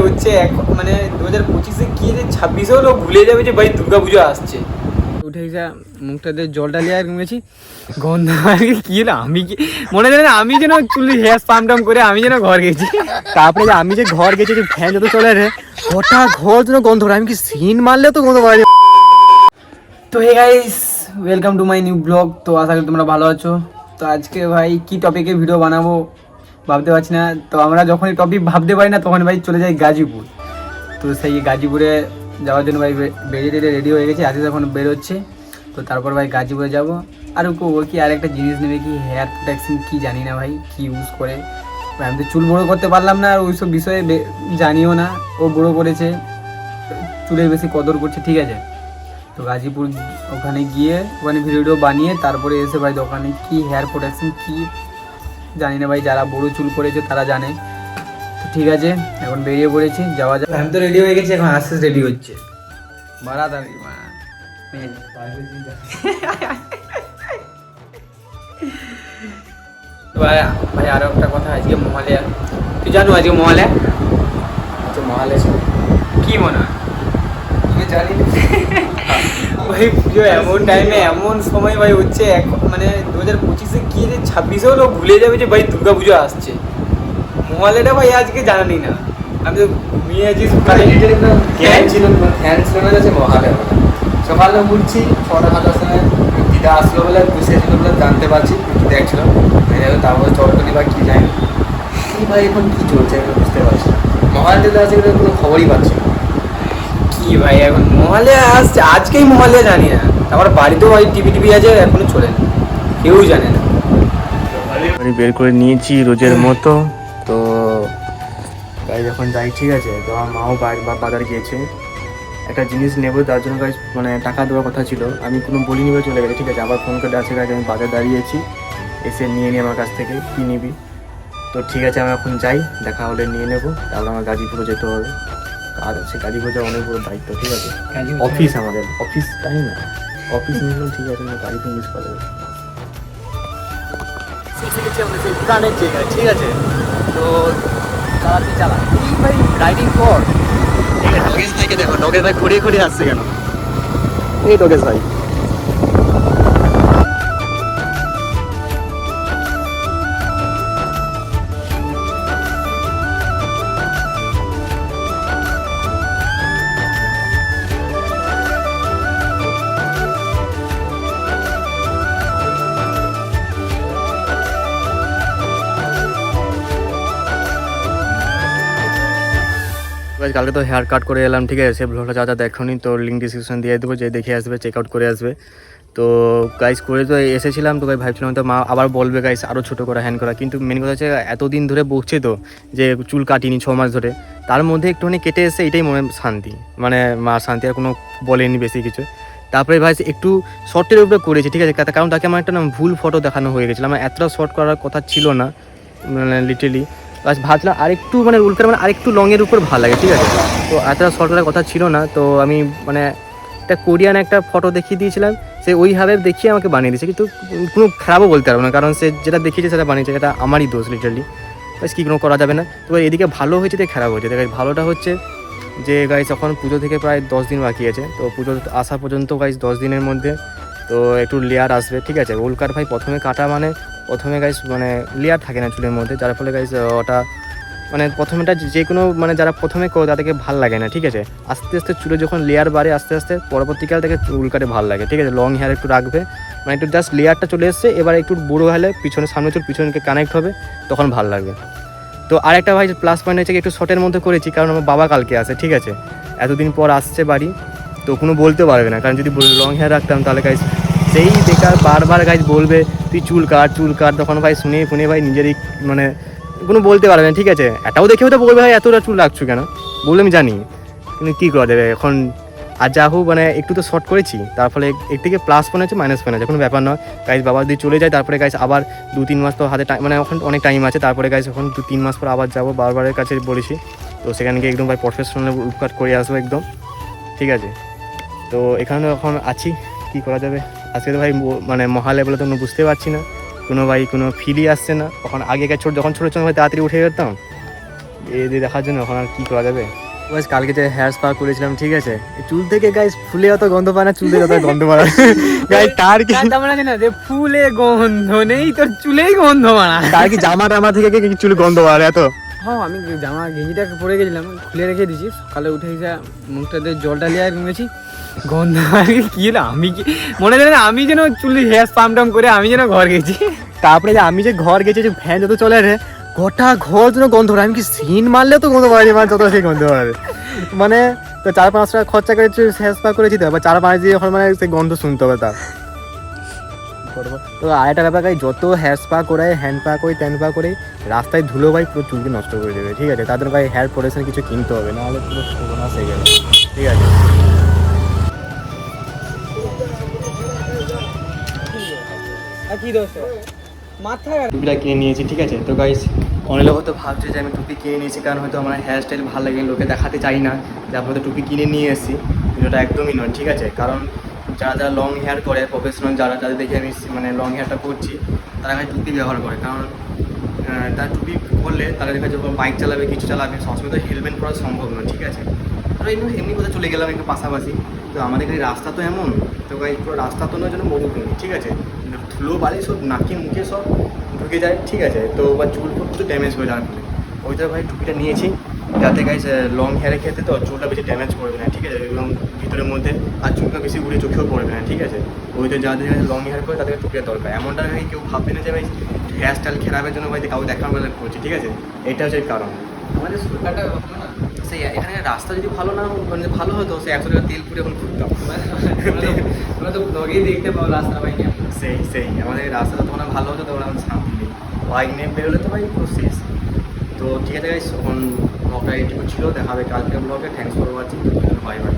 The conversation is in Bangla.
হচ্ছে মানে 2025-এ কি যে 26-এও লোক ভুলে যাবে যে ভাই দুর্গা পুজো আসছে। উঠে গেছে মুখটাতে জল ডালিয়ে আর ঘুমিয়েছি গন্ধ কি হলো আমি কি মনে হয় না আমি যেন চুলি হেয়ার পাম টাম করে আমি যেন ঘর গেছি। তারপরে যে আমি যে ঘর গেছি যে ফ্যান যত চলে রে হঠাৎ ঘর যেন গন্ধ করে আমি কি সিন মারলেও তো গন্ধ পাওয়া যায়। তো hey guys welcome to my new blog. তো আশা করি তোমরা ভালো আছো। তো আজকে ভাই কি টপিকে ভিডিও বানাবো ভাবতে পারছি না। তো আমরা যখনই টপিক ভাবতে পারি না তখন ভাই চলে যাই গাজীপুর। তো সেই গাজীপুরে যাওয়ার জন্য ভাই বেরিয়ে রেডি হয়ে গেছি, আজকে যখন বেরোচ্ছে। তো তারপর ভাই গাজীপুরে যাব। আর ও কি আর একটা জিনিস নেবে কি হেয়ার প্রোটেকশন কি জানি না ভাই কি ইউজ করে। ভাই আমি তো চুল বড়ো করতে পারলাম না আর ওইসব বিষয়ে জানিও না। ও বড়ো করেছে, চুলের বেশি কদর করছে, ঠিক আছে। তো গাজীপুর ওখানে গিয়ে ওখানে ভিডিও বানিয়ে তারপরে এসে ভাই দোকানে কি হেয়ার প্রোটেকশন কি জানি না ভাই, যারা বড়ো চুল করেছে তারা জানে। তো ঠিক আছে এখন বেরিয়ে পড়েছি, যাওয়া যাক। আমি তো রেডি হয়ে গেছি, এখন আস্তে রেডি হচ্ছে মারা দাঁড়ি ভাই আরো একটা কথা, আজকে মহালয়া, তুই জানো আজকে মহালয়া? আচ্ছা মহালয়া কি মনে হয় জানি ভাই পুজো এমন টাইমে এমন সময় ভাই হচ্ছে মানে 2025-এ কি যে 26-এও লোক ভুলে যাবে যে ভাই দুর্গা পুজো আসছে। মহালয়াটা ভাই আজকে জানি না, আমি তো ঘুমিয়ে আছি জ্ঞান ছিল ধ্যান ছিল না যে মহালয়া সকালে উঠছি 6:30 সময় দিদা আসলো বলে বসেছিল বলে জানতে পারছি, দেখছিল তারপরে চটকলি বা কি জানি কি ভাই এখন কি চলছে বুঝতে পারছি না। মহালয়াতে আছে কোনো খবরই পাচ্ছি না কি ভাই এখন মহালয়া আসছে, আজকেই মহালয়া জানি না। আমার বাড়িতেও ভাই টিভি আছে এখনো চলে না, কেউ জানে না। বের করে নিয়েছি রোজের মতো। তো গাই যখন যাই ঠিক আছে, তো আমার মাও বাজার গিয়েছে, একটা জিনিস নেবো তার জন্য গাছ মানে টাকা দেওয়ার কথা ছিল, আমি কোনো বলিনি বলে চলে গেছে, ঠিক আছে। আবার ফোন করে আছে গাছ আমি বাজার দাঁড়িয়েছি, এসে নিয়ে নিই আমার কাছ থেকে কী নিবি। তো ঠিক আছে আমি এখন যাই, দেখা হলে নিয়ে নেবো, তারপর আমার গাজীপুরে যেতে হবে, কাজ আছে গাজীপুর যাওয়া অনেক বড় দায়িত্ব, ঠিক আছে। অফিস আমাদের অফিস টাইম না, অফিস নিয়ে ঠিক আছে, না গাড়িতে মিস করা যাবে। ঠিক আছে তো চালাতে চালা ভাই রাইডিং কর, ঠিক আছে। ডগেশ ভাইকে দেখো, ডগেশ ভাই ঘুরিয়ে ঘুরিয়ে আসছে কেন, এই ডগেশ ভাই। কালকে তো হেয়ার কাট করে এলাম, ঠিক আছে। সে ব্লগটা যা দেখোনি তো লিঙ্ক ডিসক্রিপশন দিয়ে দেবো, যে দেখে আসবে চেক আউট করে আসবে। তো গাইস করে তো এসেছিলাম, তো গাই ভাবছিলাম তো মা আবার বলবে গাইস আরও ছোটো করা হ্যান্ড করা, কিন্তু মেন কথা হচ্ছে এতদিন ধরে বকছে তো যে চুল কাটিনি 6 মাস ধরে, তার মধ্যে একটুখানি কেটে এসে এটাই মনে শান্তি, মানে মা শান্তি, আর কোনো বলেনি বেশি কিছু। তারপরে ভাই একটু শর্টের উপরে করেছি, ঠিক আছে, কারণ তাকে আমার একটা না ভুল ফটো দেখানো হয়ে গেছিলো, আমার এতটা শর্ট করার কথা ছিল না, মানে লিটারলি বাস ভাবছিলাম আরেকটু মানে উল্কার মানে আরেকটু লংয়ের উপর ভালো লাগে, ঠিক আছে। তো এতটা শর্ট করার কথা ছিল না, তো আমি মানে একটা কোরিয়ান একটা ফটো দেখিয়ে দিয়েছিলাম, সে ওইভাবে দেখিয়ে আমাকে বানিয়ে দিয়েছে, কিন্তু কোনো খারাপও বলতে পারবো না, কারণ সে যেটা দেখিয়েছে সেটা বানিয়েছে, এটা আমারই দোষ লিটারলি, বাস কি কোনো করা যাবে না। তো এদিকে ভালো হয়েছে তাই খারাপ হয়েছে। দেখ ভালোটা হচ্ছে যে গাইস এখন পুজো থেকে প্রায় 10 দিন বাকি আছে, তো পুজো আসা পর্যন্ত গাইস 10 দিনের মধ্যে তো একটু লেয়ার আসবে, ঠিক আছে। উল্কার ভাই প্রথমে কাটা মানে প্রথমে গাইস মানে লেয়ার থাকে না চুলের মধ্যে, যার ফলে গাইস ওটা মানে প্রথমেটা যে কোনো মানে যারা প্রথমে করে তাদেরকে ভাল লাগে না, ঠিক আছে। আস্তে আস্তে চুলে যখন লেয়ার বাড়ে আস্তে আস্তে পরবর্তীকাল থেকে চুল কাটে ভালো লাগে, ঠিক আছে। লং হেয়ার একটু রাখবে, মানে একটু জাস্ট লেয়ারটা চলে এসছে, এবার একটু বড়ো হলে পিছনে সামনে চুল পিছনকে কানেক্ট হবে, তখন ভালো লাগবে। তো আরেকটা ভাই প্লাস পয়েন্ট হচ্ছে একটু শর্টের মধ্যে করেছি, কারণ আমার বাবা কালকে আসে, ঠিক আছে, এতদিন পর আসছে বাড়ি, তো কোনো বলতে পারবে না, কারণ যদি লং হেয়ার রাখতাম তাহলে গাইস সেই বেকার বারবার গাইস বলবে তুই চুল কাট, তখন ভাই শুনে ভাই নিজেরই মানে কোনো বলতে পারবে না, ঠিক আছে। এটাও দেখে হয়তো বলবে ভাই এতটা চুল রাখছো কেন, বলে আমি জানি, কিন্তু কী করা যাবে এখন। আর যা হোক মানে একটু তো শর্ট করেছি, তার ফলে এর থেকে প্লাস পয়েন্ট আছে মাইনাস পয়েন্ট আছে, কোনো ব্যাপার নয় গাইস। বাবা যদি চলে যায় তারপরে গাইস আবার 2-3 মাস তো হাতে টাইম, মানে এখন অনেক টাইম আছে, তারপরে গাইস এখন 2-3 মাস পর আবার যাবো বারবারের কাছে বলেছি, তো সেখানে গিয়ে একদম ভাই প্রফেশনাল কাট করে আসবো একদম, ঠিক আছে। তো এখানে এখন আছি, কি করা যাবে। আজকে তো ভাই মানে মহালয়া বলে তো বুঝতে পারছি না, কোনো ভাই কোনো ফিলই আসছে না। তখন আগেকার যখন ছোটো ভাই তাড়াতাড়ি উঠে যেতাম, এই দিয়ে দেখার জন্য এখন আর কি করা যাবে। গাইস কালকে যে হেয়ার স্পা করেছিলাম ঠিক আছে, এই চুল থেকে গাইস ফুলে অত গন্ধ পায় না, চুল থেকে অত গন্ধ পায় না গাইস। তার কি তেমন আছে না যে ফুলে গন্ধ নেই, তোর চুলেই গন্ধ মারা। তার কি জামা টামা থেকে কি চুল গন্ধ পায় এত? হ্যাঁ, আমি জামা গেঞ্জিটা পরে গেছিলাম, খুলে রেখে দিয়েছি। সকালে উঠে এসে মুখটাতে জলটা নিয়ে ঘুমিয়েছি, গন্ধ কি হলো, আমি কি মনে হয় না আমি যেন চুলে হেয়ার পাম্প টাম করে আমি যেন ঘর গেছি। তারপরে যে আমি যে ঘর গেছি, যে ফ্যান যত চলে রে গোটা ঘর যেন গন্ধ পায়। আমি কি সিন মারলেও তো গন্ধ পাইনি, মানে যত সেই গন্ধ পাবে। মানে তো 4-5 টাকা খরচা করে হেয়ার স্পা করেছি তো, এবার 4-5 দিয়ে এখন মানে সেই গন্ধ শুনতে হবে তার। তো আরেকটা ব্যাপার গাই, যত হেয়ার স্পা করাই, হ্যান্ড পা করি, ট্যান পা করি, রাস্তায় ধুলো ভাই পুরো চুলকে নষ্ট করে দেবে, ঠিক আছে? তাদের ভাই হেয়ার প্রোডাকশন কিছু কিনতে হবে, নাহলে পুরো সর্বনাশ হয়ে গেল, ঠিক আছে? কি দোষ মাথা টুপিটা কিনে নিয়েছি, ঠিক আছে? তো গাইস অনেক লোক হয়তো ভাবছে যে আমি টুপি কিনে নিয়েছি কারণ হয়তো আমার হেয়ার স্টাইল ভালো লাগে, লোকে দেখাতে চাই না যে আপনাদের টুপি কিনে নিয়ে এসেছি, যেটা একদমই নয়, ঠিক আছে? কারণ যারা যারা লং হেয়ার করে, প্রফেশনাল যারা, যাদের দেখে আমি মানে লং হেয়ারটা করছি, তারা ভাই টুপি ব্যবহার করে। কারণ তার টুপি করলে তারা দেখা যখন বাইক চালাবে, কিছু চালাবে, সবসময় তো হেলমেট করা সম্ভব নয়, ঠিক আছে? তো এমনি কোথাও চলে গেলাম একটু পাশাপাশি, তো আমাদের এখানে রাস্তা তো এমন, তো গাই পুরো রাস্তা তো নয় যেন মরুভূমি, ঠিক আছে? ধুলো বালি সব নাকে মুখে সব ঢুকে যায়, ঠিক আছে? তো বা চুল একটু ড্যামেজ হয়ে যাওয়ার ফলে ওইটা ভাই টুপিটা নিয়েছি, যাতে গাইস লং হেয়ারের ক্ষেত্রে তো চুলটা বেশি ড্যামেজ করবে না, ঠিক আছে? এবং ভিতরের মধ্যে আর চুলটা বেশি উড়ে চোখেও পড়বে না, ঠিক আছে? ওইটা যাদের লং হেয়ার করে তাদেরকে টুপিটা দরকার। এমনটা ভাই কেউ ভাববে না যে ভাই হেয়ার স্টাইল খারাপের জন্য ভাই কাউকে দেখানোর করছি, ঠিক আছে? এটা হচ্ছে কারণ। আমাদের সরকারটা সেই এখানে রাস্তা যদি ভালো না মানে ভালো হতো, সে 100 টাকা তেল পুড়ে এখন ঘুরতাম। তোমরা তো ব্লগেই দেখতে পাও রাস্তা বাইকে। সেই আমাদের রাস্তাটা তখন ভালো হতো, তখন আমার শান্তি নেই, বাইক নিয়ে বেরোলে তো ভাই পুরো শেষ। তো ঠিক আছে গাইস, এখন ব্লগটা এইটুকু ছিল, দেখা হবে কালকে ব্লগে। Thanks for watching, bye bye.